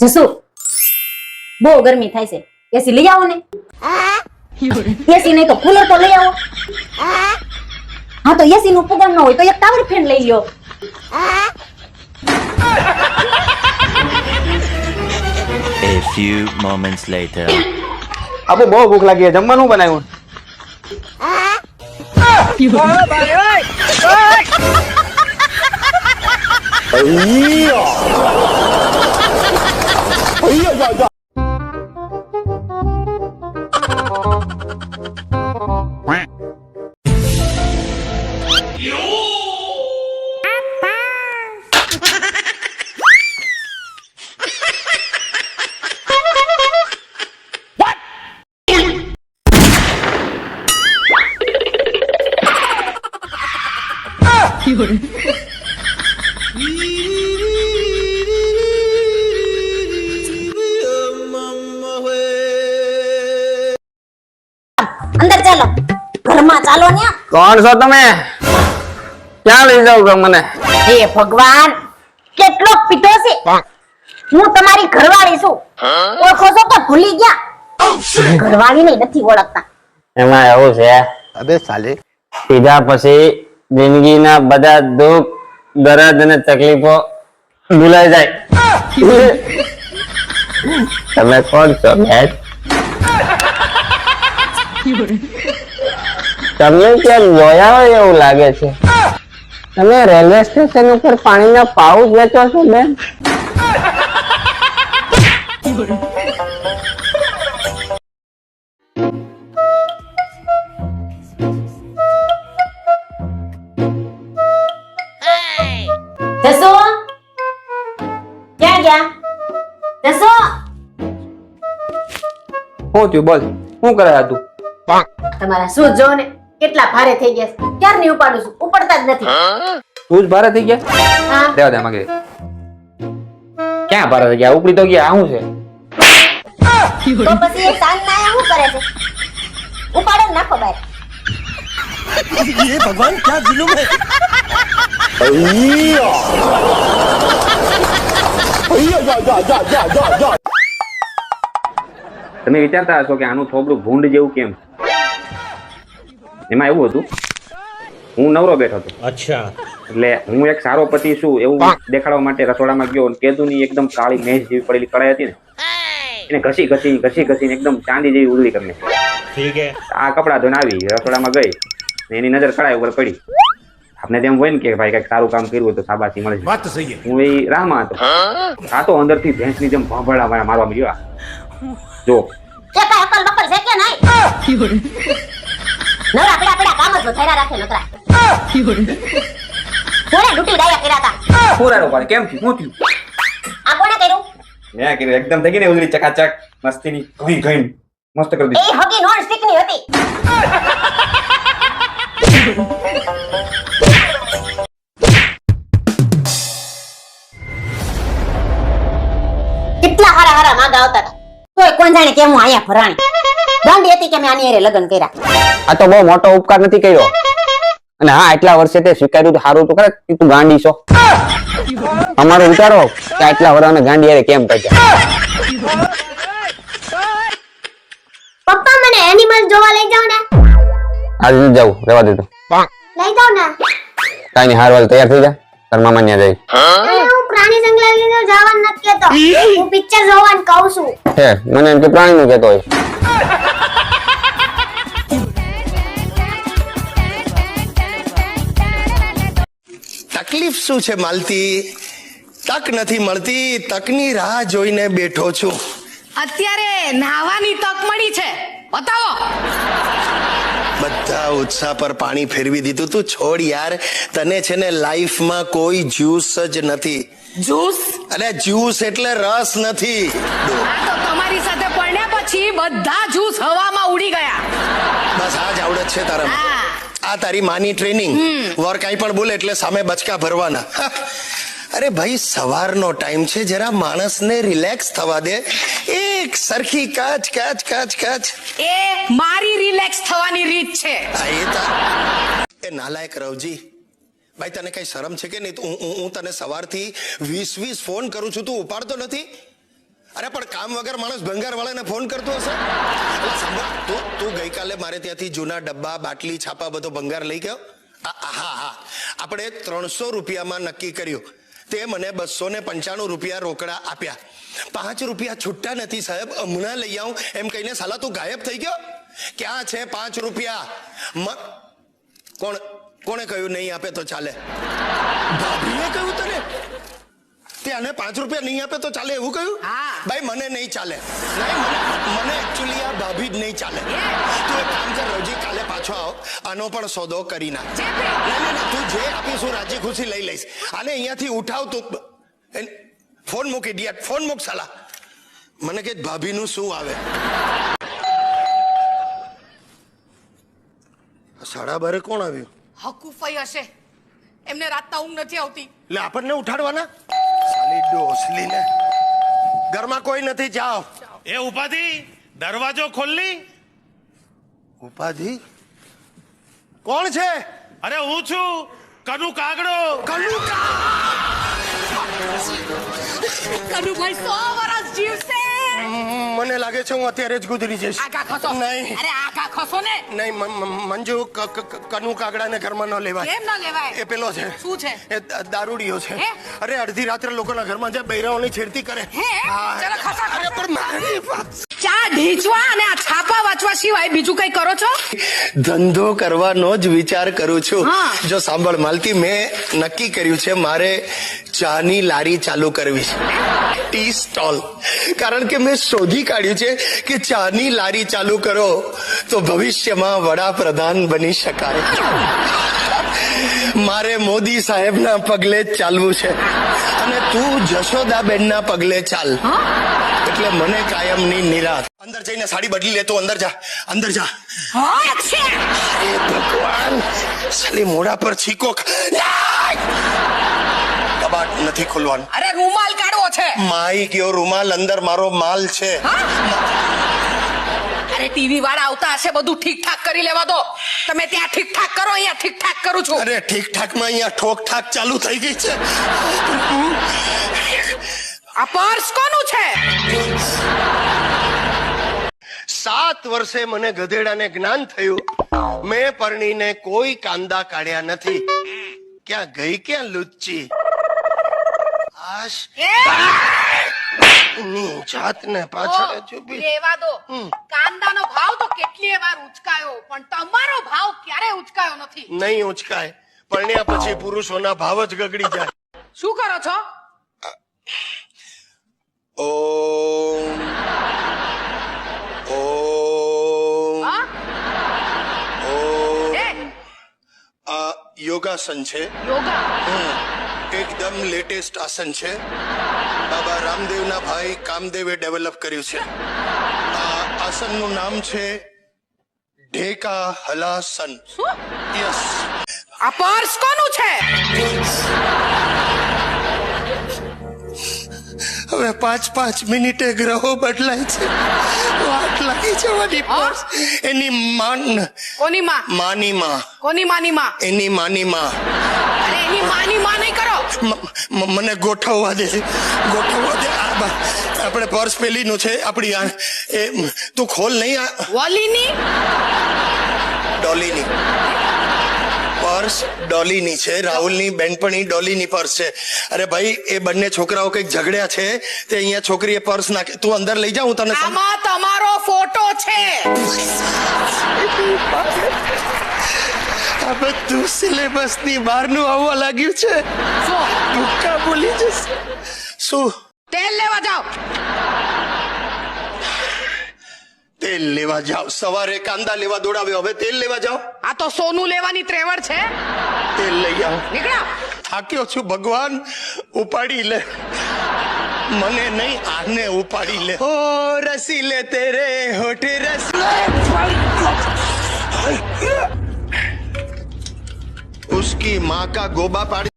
જસુ બહુ ગરમી થાય છે, એસી લઈ આવો ને. એસી નહીં તો કુલર તો લઈ આવો. હા તો એસી નું પગાર ન હોય તો એક ટાવર ફેન લઈ લ્યો. A few moments later. આપો બહુ ભૂખ લાગી છે, જમવાનું બનાવ્યું. અંદર ચાલો, ઘરમાં ચાલો ને. કોણ છો તમે? ક્યાં લઈ જાવ છો મને? હે ભગવાન, કેટલો પીટો છે. હું તમારી ઘરવાળી છું, ઓળખો છો કે ભૂલી ગયા? ઘરવાળી ને નથી ઓળખતા. એમાં એવું છે, અબે સાલે, પીધા પછી જિંદગીના બધા દુઃખ દર્દ અને તકલીફો ભૂલાઈ જાય. તમે કોણ છો બેન? તમને કેમ જોયા હોય એવું લાગે છે. તમે રેલવે સ્ટેશન ઉપર પાણીના પાઉચ વેચો છો બેન? જસો ક્યાં ગયા? જસો શું થયું બોલ, શું કરે તું? તમારા શું જો ને કેટલા ભારે થઈ ગયા છે. ક્યારની ઉપાડું છું, ઉપડતા જ નથી. તું જ ભારે થઈ ગયા? હા દેવા દે માગે. ક્યાં ભારે થઈ ગયા? ઉપડી તો ગયા. શું છે? તો પછી એક સાંજ ના શું કરે છે? ઉપાડો ને નાખો બહાર. ये भगवान क्या जुलूम है? તમે વિચારતા હશો કે આનું થોબડું ભૂંડ જેવું કેમ? એમાં એવું હતું, હું નવરો બેઠો હતો. अच्छा. એટલે હું એક સારો પતિ છું એવું દેખાડવા માટે રસોડામાં ગયો. કેદુની એકદમ કાળી મેજ જેવી પડેલી કડાઈ હતી ને, એને ઘસી એકદમ ચાંદી જેવી ઉગલી કરી નાખી. ठीक है. આ કપડા ધોઈને આવી રસોડામાં ગઈ ને એની નજર કડાઈ ઉપર પડી. આપણે તેમ હોય ને કે ભાઈ કઈક સારું કામ કર્યું હોય તો શાબાશી મળે. बात तो सही है. હું એ રાહમાં હતો. આ તો અંદરથી ભેંસની જેમ ભભળા મારવા મળ્યો. જો કે કાંઈ અકલ બકલ છે કે નહીં? નવરા પડા કામ જ વધાર્યા રાખે નકરા. કોણે ડૂટી ડાયા કર્યા હતા? પૂરાનો પાડે કેમ થયું? શું થયું? આ કોણે કર્યું? મેં કર્યું. એકદમ થઈ ગઈ ને ઉગલી ચકાચક મસ્તીની ઘઈ મસ્ત કરી એ દીધી. હગી નોન સ્ટિક ની હતી. કેટલા હારા માંગા આવતા હતા. તોય કોણ જાણે કે હું અહીંયા ફરાણી. ગાંડી હતી કે મેં આની હારે લગ્ન કર્યા. આ તો બહુ મોટો ઉપકાર નથી કર્યો. અને હા, આટલા વર્ષે તે સ્વીકાર્યું તો સારું તો કરે કે તું ગાંડી છો. અમારો વિચારો કે આટલા વર્ષને ગાંડી હારે કેમ કાઢ્યા. પપ્પા મને એનિમલ જોવા લઈ જાવ ને. આજે નથી જવું, રહેવા દે તું. લઈ જાવ ને. કાઈ નહીં, હારવાલ તૈયાર થઈ જા, તાર મામા ત્યાં જાય. હું પ્રાણી સંગ્રહાલયમાં જવાનું નથી કહેતો. હું પિક્ચર જોવાનું કહું છું. હે, મને એમ કે પ્રાણી નું કહેતો હોય. તકલીફ શું છે માલતી? તક નથી મળતી, તકની રાહ જોઈને બેઠો છું. અત્યારે નાહવાની તક મળી છે, બતાવો. બધા ઉત્સાહ પર પાણી ફેરવી દીધું. તું છોડ યાર, તને છે ને લાઈફમાં કોઈ જ્યુસ જ નથી. જ્યુસ? અને જ્યુસ એટલે રસ નથી. આ તો તમારી સાથે પડ્યા પછી બધા જ્યુસ હવામાં ઉડી ગયા. બસ આ જ આવડત છે તારામાં. હા. આ તારી માની ટ્રેનિંગ. વર કાંઈ પણ બોલે એટલે સામે બચકા ભરવાના. અરે ભાઈ, સવારનો ટાઈમ છે, જરા માણસને રિલેક્સ થવા દે. એક સરખી કાચ કાચ કાચ કાચ. એ મારી રિલેક્સ થવાની રીત છે. એ નાલાયક રવજી, ભાઈ તને કઈ શરમ છે કે નહીં? હું તને સવારથી 20 ફોન કરું છું, તું ઉપાડતો નથી. અરે પણ કામ વગર માણસ ભંગાર વાળાને ફોન કરતો હશે. એટલે સાંભળ, તું ગઈકાલે મારે ત્યાંથી જૂના ડબ્બા, બાટલી, છાપા બધો ભંગાર લઈ ગયો. હા, આપણે 300 રૂપિયામાં નક્કી કર્યું. તે મને 295 રૂપિયા રોકડા આપ્યા. 5 રૂપિયા છૂટા નથી સાહેબ, હમણાં લઈ આવું એમ કહીને સાલા તું ગાયબ થઈ ગયો. ક્યાં છે 5 રૂપિયા? કોણે કહ્યું નહીં આપે તો ચાલે? ભાભીએ કહ્યું તને? આને 5 રૂપિયા નહીં આપે તો ચાલે એવું કહ્યું? હા. ભાઈ મને નહીં ચાલે. નહીં, મને એકચ્યુઅલી આ ભાભી જ નહીં ચાલે. તું એક કામ કર રોજી, કાલે પાછો આવ, આનો પણ સોદો કરી નાખ. નહીં, તું જે આપીશું રાજી ખુશી લઈ લઈશ. આને અહીંયાથી ઉઠાવ તું. ફોન મૂક ઇડિયટ, ફોન મૂક સાલા. મને કે ભાભીનું શું આવે? 12:30 કોણ આવ્યું? હકુફાઈ હશે, એમને રાતના ઊંઘ નથી આવતી. એટલે આપણને ઉઠાડવાના? સાલી ડોસલીને. ઘરમાં કોઈ નથી, જાઓ. એ ઉપાધિ, દરવાજો ખોલની. ઉપાધિ? કોણ છે? અરે હું છું, કનુ કાગડો. કનુભાઈ 100 વર્ષ જીવશે. મને લાગે છે હું અત્યારે જ ગુજરી જઈશ. આખા ખસો. નહીં. અરે આખા ખસો ને. નહીં મંજુ, કનુ કાગડાને ઘરમાં ન લેવાય. કેમ ન લેવાય? એ પેલો છે. શું છે? એ દારૂડિયો છે. હે? અરે અડધી રાત્રે લોકોના ઘરમાં જાય, બૈરાઓની છેડતી કરે. હે? હા. ચલો ખસા. અરે પણ મારી વાત. ચા ઢીંચવા અને આ છાપા વાંચવા સિવાય બીજું કઈ કરો છો? ધંધો કરવાનો જ વિચાર કરું છું. હા. જો સાંભળ માલતી, મેં નક્કી કર્યું છે મારે ચાની લારી ચાલુ કરવી છે, ટી સ્ટોલ. કારણ કે મેં શોધી કાઢ્યું છે કે ચાની લારી ચાલુ કરો તો ભવિષ્યમાં વડાપ્રધાન બની શકાય. મારે મોદી સાહેબના પગલે જ ચાલવું છે અને તું જશોદાબેનના પગલે ચાલ, એટલે મને કાયમની નિરાશ. અંદર જઈને સાડી બદલી લેતો. અંદર જા, અંદર જા. હા છે. હે ભગવાન, સાલી મોઢા પર છીકો. કબાટ નથી ખોલવાનું. અરે રૂમાલ કાઢવો છે. માઈ ગયો રૂમાલ, અંદર મારો માલ છે. અરે ટીવી વાળા આવતા હશે, બધું ઠીક ઠાક કરી લેવા દો. તમે ત્યાં ઠીક ઠાક કરો, અહીંયા ઠીક ઠાક કરું છું. અરે ઠીક ઠાક માં અહીંયા ઠોક ઠાક ચાલુ થઈ ગઈ છે. આ પર્સ કોનું છે? 7 વર્ષે મને ગધેડાને જ્ઞાન થયું. મેં પરણીને કોઈ કાંદા કાઢ્યા નથી. ક્યાં ગઈ, ક્યાં લુચ્ચી? આશ ની જાતને પાછળ ચૂપી. લેવા દો. કાંદાનો ભાવ તો કેટલીય વાર ઉચકાયો, પણ તમારો ભાવ ક્યારે ઉચકાયો નથી. નહીં ઉચકાય. પરણ્યા પછી પુરુષોના ભાવ જ ગગડી જાય. શું કરો છો? ઓમ ઓમ હા? ઓમ. એ, આ યોગાસન છે. યોગા. એકદમ લેટેસ્ટ આસન છે. બાબા રામદેવના ભાઈ કામદેવે ડેવલપ કર્યું છે. આ આસનનું નામ છે ઢેકા હલાસન. શું? યસ. આ પર્સ કોનું છે? હવે 5 મિનિટે ગ્રહો બદલાય છે. વાટ લાગી જવાની. પર્સ એની કોની માં? માની માં. કોની માની માં? એની માની માં. અરે એની માની માં નહીં કરો. મને ગોઠવવા દે, ગોઠવવા દે. આપણે પર્સ પેલીનું છે આપણી. એ તું ખોલ નહીં. આ વોલીની? ડોલીની પર્સ. ડોલીની છે. રાહુલની બેનપણી ડોલીની પર્સ છે. અરે ભાઈ, એ બંને છોકરાઓ કઈક ઝઘડ્યા છે, તે અહીંયા છોકરીએ પર્સ નાખે. તું અંદર લઈ જા, હું તને આમાં તમારો ફોટો છે. આ બધું સિલેબસ ની બહારનું આવવા લાગ્યું છે. શું? ભૂક્કા બોલી જશે. શું? તેલ લેવા જાઓ. તેલ લેવા જાઓ? સવારે કાંદા લેવા દોડાવ્યો, હવે તેલ લેવા જાઓ? આ તો સોનું લેવાની ત્રેવડ છે. તેલ લઈ આવો. નીકળો. થાક્યો છું ભગવાન, ઉપાડી લે. મને નહીં, આને ઉપાડી લે. ઓ રસી લે તેરે હોઠ રસ. उसकी माँ का गोबा पाड़ी